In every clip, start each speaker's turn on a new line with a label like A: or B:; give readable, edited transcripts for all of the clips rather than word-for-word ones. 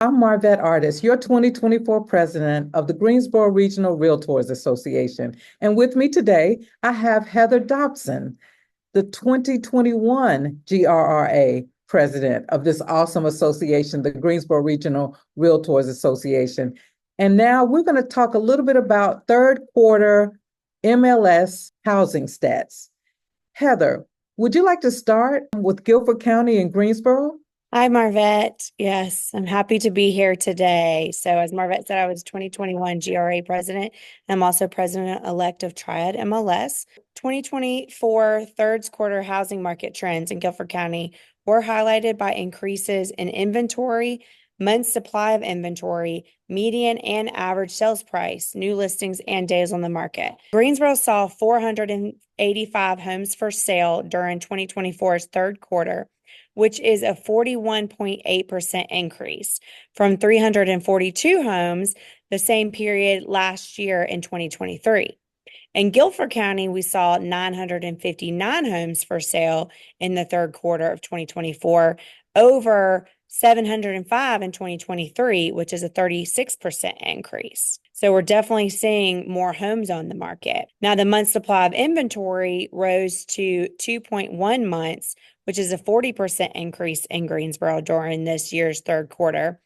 A: I'm Marvette Artis, your 2024 president of the Greensboro Regional Realtors Association. And with me today, I have Heather Dodson, the 2021 GRRA president of this awesome association, the Greensboro Regional Realtors Association. And now we're going to talk a little bit about third quarter MLS housing stats. Heather, would you like to start with Guilford County and Greensboro?
B: Hi, Marvette. Yes, I'm happy to be here today. So, as Marvette said, I was 2021 GRA president. I'm also president-elect of Triad MLS. 2024 third quarter housing market trends in Guilford County were highlighted by increases in inventory, months supply of inventory, median and average sales price, new listings, and days on the market. Greensboro saw 485 homes for sale during 2024's third quarter, which is a 41.8% increase from 342 homes the same period last year in 2023. In Guilford County, we saw 959 homes for sale in the third quarter of 2024, over 705 in 2023, which is a 36% increase. So we're definitely seeing more homes on the market. Now, the month supply of inventory rose to 2.1 months, which is a 40% increase in Greensboro during this year's third quarter,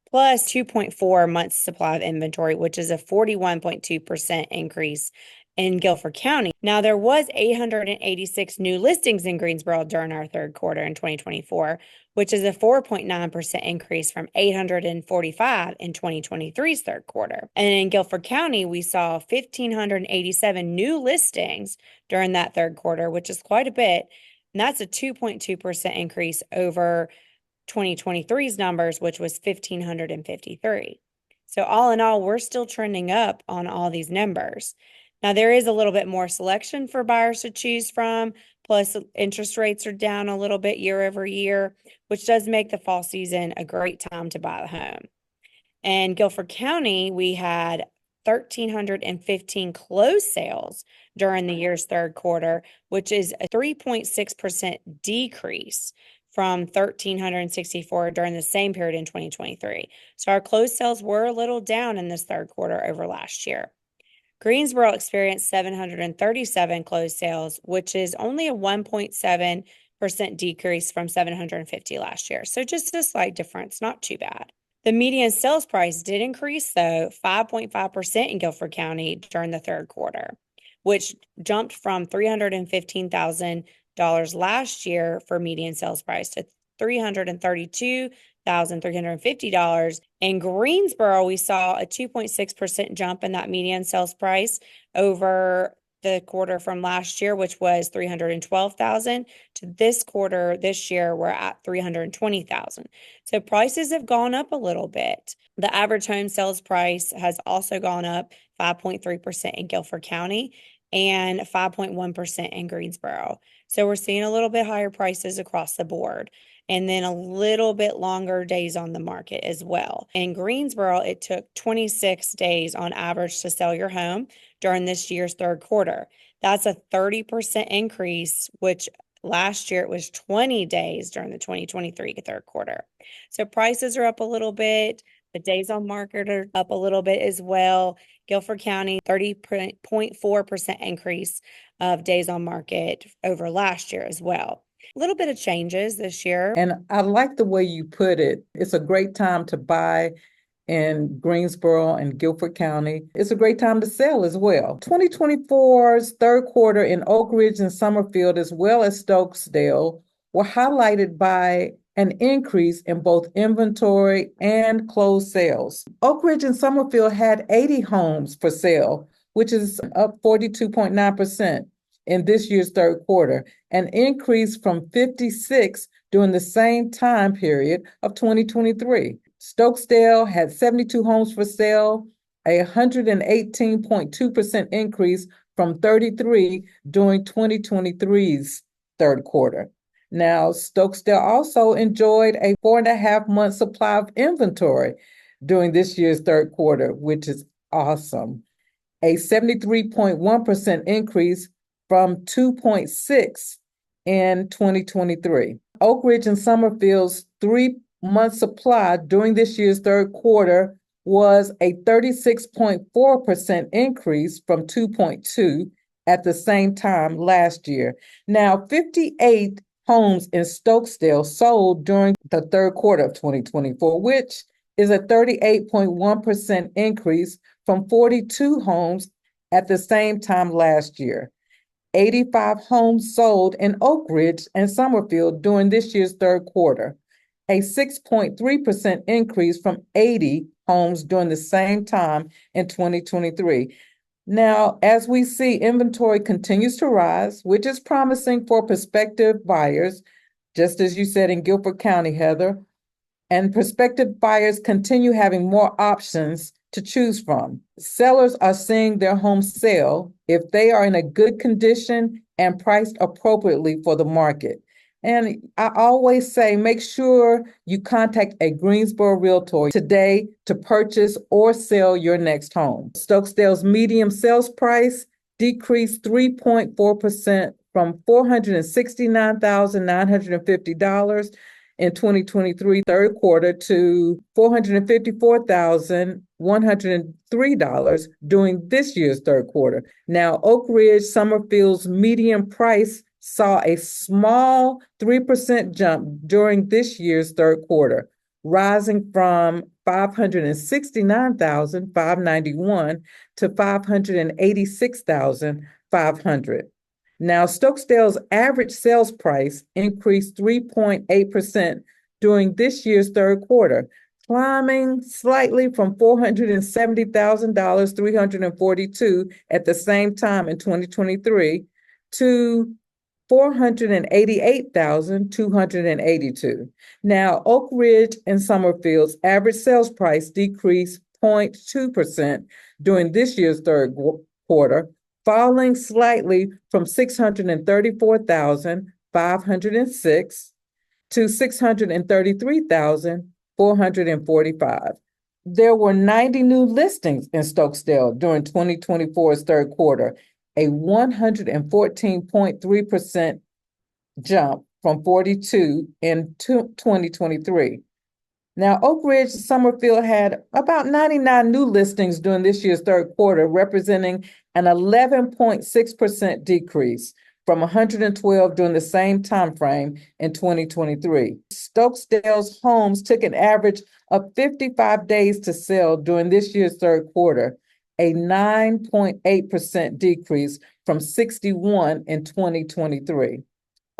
B: plus 2.4 months supply of inventory, which is a 41.2% increase in Guilford County. Now, there was 886 new listings in Greensboro during our third quarter in 2024, which is a 4.9% increase from 845 in 2023's third quarter. And in Guilford County, we saw 1,587 new listings during that third quarter, which is quite a bit. And that's a 2.2% increase over 2023's numbers, which was 1,553. So all in all, we're still trending up on all these numbers. Now, there is a little bit more selection for buyers to choose from, plus interest rates are down a little bit year over year, which does make the fall season a great time to buy a home. In Guilford County, we had 1,315 closed sales during the year's third quarter, which is a 3.6% decrease from 1,364 during the same period in 2023. So our closed sales were a little down in this third quarter over last year. Greensboro experienced 737 closed sales, which is only a 1.7% decrease from 750 last year. So just a slight difference, not too bad. The median sales price did increase, though, 5.5% in Guilford County during the third quarter, which jumped from $315,000 last year for median sales price to $332,350. In Greensboro, we saw a 2.6% jump in that median sales price over the quarter from last year, which was $312,000, to this quarter this year, we're at $320,000. So prices have gone up a little bit. The average home sales price has also gone up 5.3% in Guilford County and 5.1% in Greensboro. So we're seeing a little bit higher prices across the board, and then a little bit longer days on the market as well. In Greensboro, it took 26 days on average to sell your home during this year's third quarter. That's a 30% increase, which last year it was 20 days during the 2023 third quarter. So prices are up a little bit. The days on market are up a little bit as well. Guilford County, 30.4% increase of days on market over last year as well. A little bit of changes this year.
A: And I like the way you put it. It's a great time to buy in Greensboro and Guilford County. It's a great time to sell as well. 2024's third quarter in Oak Ridge and Summerfield, as well as Stokesdale, were highlighted by an increase in both inventory and closed sales. Oak Ridge and Summerfield had 80 homes for sale, which is up 42.9% in this year's third quarter, an increase from 56 during the same time period of 2023. Stokesdale had 72 homes for sale, a 118.2% increase from 33 during 2023's third quarter. Now, Stokesdale also enjoyed a 4.5-month supply of inventory during this year's third quarter, which is awesome. A 73.1% increase from 2.6 in 2023. Oak Ridge and Summerfield's 3 month supply during this year's third quarter was a 36.4% increase from 2.2 at the same time last year. Now, 58 homes in Stokesdale sold during the third quarter of 2024, which is a 38.1% increase from 42 homes at the same time last year. 85 homes sold in Oak Ridge and Summerfield during this year's third quarter, a 6.3% increase from 80 homes during the same time in 2023. Now, as we see, inventory continues to rise, which is promising for prospective buyers, just as you said in Guilford County, Heather, and prospective buyers continue having more options to choose from. Sellers are seeing their homes sell if they are in a good condition and priced appropriately for the market. And I always say, make sure you contact a Greensboro Realtor today to purchase or sell your next home. Stokesdale's median sales price decreased 3.4% from $469,950 in 2023 third quarter to $454,103 during this year's third quarter. Now, Oak Ridge Summerfield's median price saw a small 3% jump during this year's third quarter, rising from $569,591 to $586,500. Now, Stokesdale's average sales price increased 3.8% during this year's third quarter, climbing slightly from $470,342 at the same time in 2023 to $488,282. Now, Oak Ridge and Summerfield's average sales price decreased 0.2% during this year's third quarter, falling slightly from $634,506 to $633,445. There were 90 new listings in Stokesdale during 2024's third quarter, a 114.3% jump from 42 in 2023. Now, Oak Ridge Summerfield had about 99 new listings during this year's third quarter, representing an 11.6% decrease from 112 during the same time frame in 2023. Stokesdale's homes took an average of 55 days to sell during this year's third quarter, a 9.8% decrease from 61 in 2023.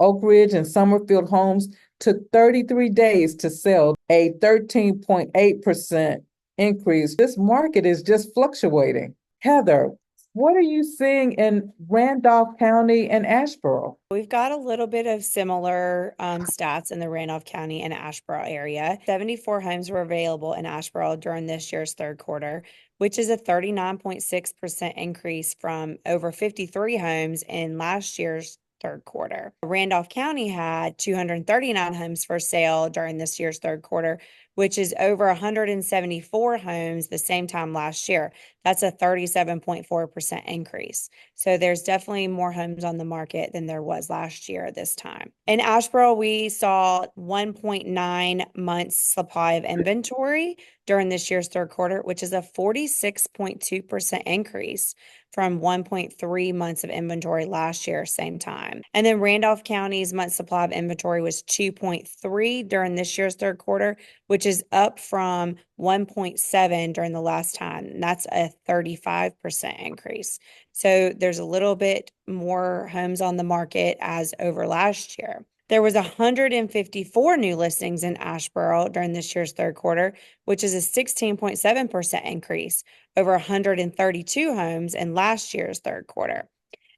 A: Oak Ridge and Summerfield homes took 33 days to sell, a 13.8% increase. This market is just fluctuating. Heather, what are you seeing in Randolph County and Asheboro?
B: We've got a little bit of similar stats in the Randolph County and Asheboro area. 74 homes were available in Asheboro during this year's third quarter, which is a 39.6% increase from over 53 homes in last year's third quarter. Randolph County had 239 homes for sale during this year's third quarter, which is over 174 homes the same time last year. That's a 37.4% increase. So there's definitely more homes on the market than there was last year this time. In Asheboro, we saw 1.9 months supply of inventory during this year's third quarter, which is a 46.2% increase from 1.3 months of inventory last year, same time. And then Randolph County's month supply of inventory was 2.3 during this year's third quarter, which is up from 1.7 during the last time. And that's a 35% increase. So there's a little bit more homes on the market as over last year. There was 154 new listings in Asheboro during this year's third quarter, which is a 16.7% increase over 132 homes in last year's third quarter.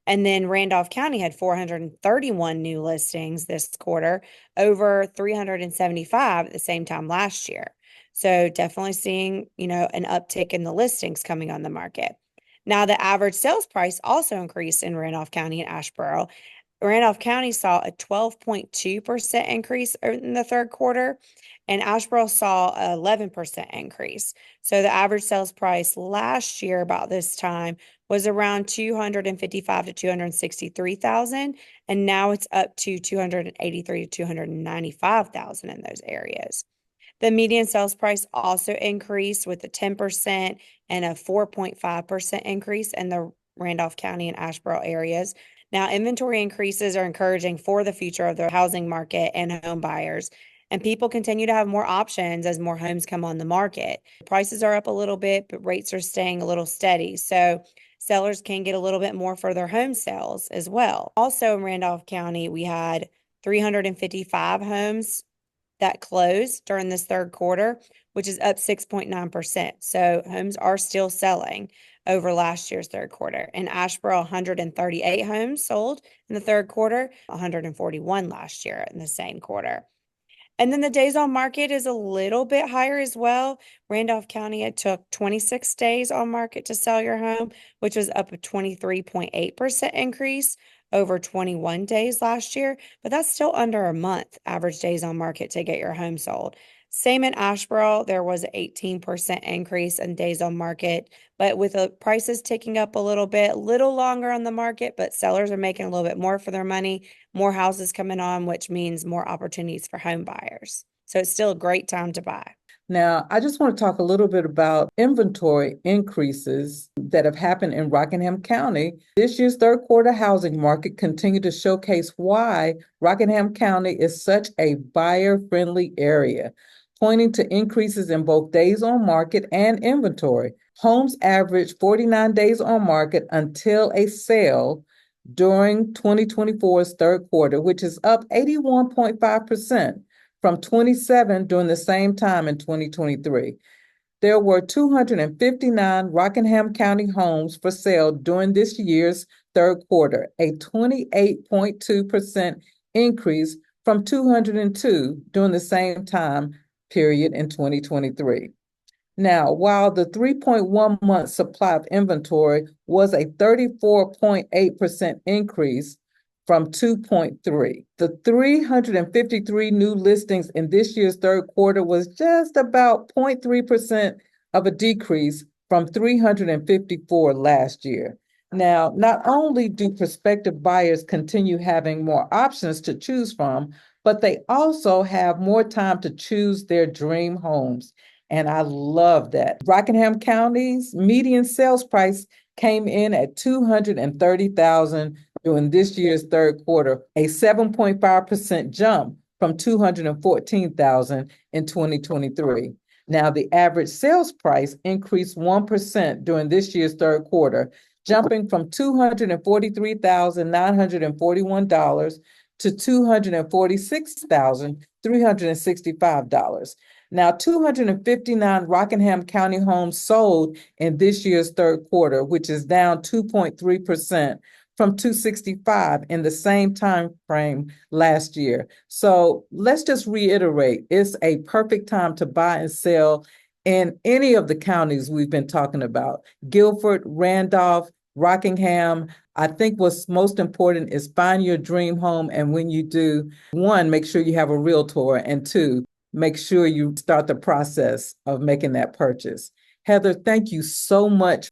B: And then Randolph County had 431 new listings this quarter, over 375 at the same time last year. So definitely seeing, an uptick in the listings coming on the market. Now, the average sales price also increased in Randolph County and Asheboro. Randolph County saw a 12.2% increase in the third quarter, and Asheboro saw an 11% increase. So the average sales price last year about this time was around $255,000 to $263,000, and now it's up to $283,000 to $295,000 in those areas. The median sales price also increased with a 10% and a 4.5% increase in the Randolph County and Asheboro areas. Now, inventory increases are encouraging for the future of the housing market and home buyers, and people continue to have more options as more homes come on the market. Prices are up a little bit, but rates are staying a little steady. So sellers can get a little bit more for their home sales as well. Also in Randolph County, we had 355 homes that closed during this third quarter, which is up 6.9%. So homes are still selling over last year's third quarter. In Asheboro, 138 homes sold in the third quarter, 141 last year in the same quarter. And then the days on market is a little bit higher as well. Randolph County, it took 26 days on market to sell your home, which was up a 23.8% increase over 21 days last year, but that's still under a month average days on market to get your home sold. Same in Asheboro, there was an 18% increase in days on market, but with the prices ticking up a little longer on the market, but sellers are making a little bit more for their money, more houses coming on, which means more opportunities for home buyers. So it's still a great time to buy.
A: Now, I just want to talk a little bit about inventory increases that have happened in Rockingham County. This year's third quarter housing market continued to showcase why Rockingham County is such a buyer-friendly area, pointing to increases in both days on market and inventory. Homes averaged 49 days on market until a sale during 2024's third quarter, which is up 81.5%. from 27 during the same time in 2023. There were 259 Rockingham County homes for sale during this year's third quarter, a 28.2% increase from 202 during the same time period in 2023. Now, while the 3.1 month supply of inventory was a 34.8% increase from 2.3. The 353 new listings in this year's third quarter was just about 0.3% of a decrease from 354 last year. Now, not only do prospective buyers continue having more options to choose from, but they also have more time to choose their dream homes. And I love that. Rockingham County's median sales price came in at $230,000 during this year's third quarter, a 7.5% jump from $214,000 in 2023. Now, the average sales price increased 1% during this year's third quarter, jumping from $243,941 to $246,365. Now, 259 Rockingham County homes sold in this year's third quarter, which is down 2.3% from 265 in the same time frame last year. So let's just reiterate, it's a perfect time to buy and sell in any of the counties we've been talking about: Guilford, Randolph, Rockingham. I think what's most important is find your dream home. And when you do, one, make sure you have a realtor, and two, make sure you start the process of making that purchase. Heather, thank you so much